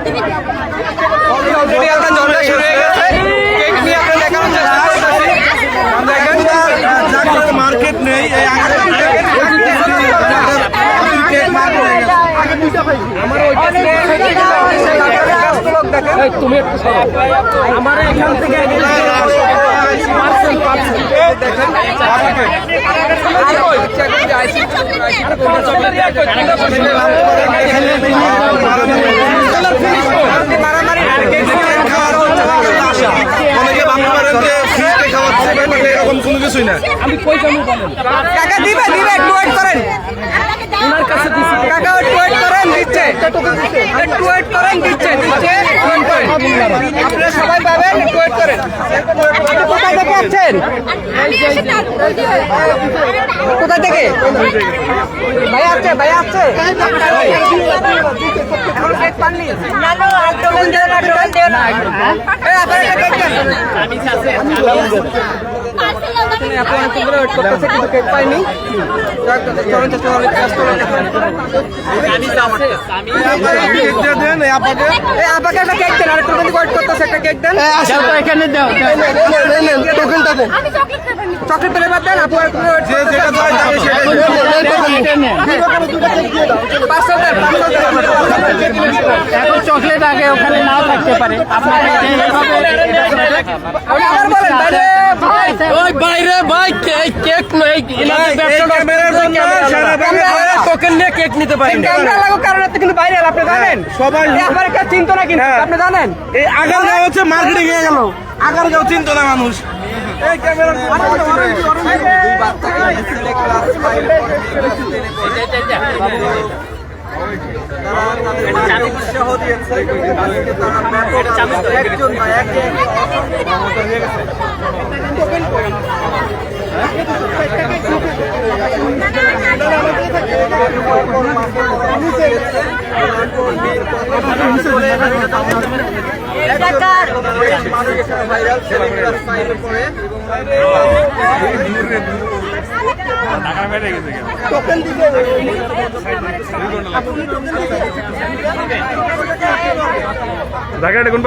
Already আপনার জলটা শুরু হয়ে গেছে। কেক নিয়ে আপনার দেখানোর চেষ্টা করতেছি। দেখেন মার্কেট নেই এই তুমি একটু আমার এখান থেকে এরকম কোনো কিছুই না। আমি কই যাবো বলেন কাকা দিবে দিবে একটু ওয়েট করেন ওনার কাছে দিছি কাকা একটু ওয়েট করেন দিচ্ছে একটু ওয়েট করেন দিচ্ছে দিচ্ছে আপনারা সবাই পাবেন একটু ওয়েট করেন কোথা থেকে আসছেন কোথা থেকে ভাই আসছে ভাই আসছে এখন কেক পাননি না না টোকেন দেন না টোকেন দেন না এই আপনারা কেক দেন আপনি অনেক করে ওয়েট করতেছে কিন্তু কেক পাইনি চলেন চেষ্টা করবেন ব্যস্ত আপনাকে একটা কেক দেন আর একটু ওয়েট করতেছে একটা কেক দেন এখানে দাও টোকেনটা দেন চকলেট ফ্লেভার দেন আপু একটু ওয়েট এখন চকলেট আগে ওখানে নাও থাকতে পারে আপনারা আবার বলেন ওই বাইরে ভাই কেক নয় টোকেন নিয়ে কেক নিতে পারেন ক্যামেরা লাগো কারণ এত কিন্তু বাইরে আপনি জানেন সবাই আপনার কাছে চিন্তা না কিন্তু আপনি জানেন এই আগারগাঁও হচ্ছে মার্কেটে গিয়ে গেল আগারগাঁও চিন্তা না মানুষ এই ক্যামেরা ঢাকা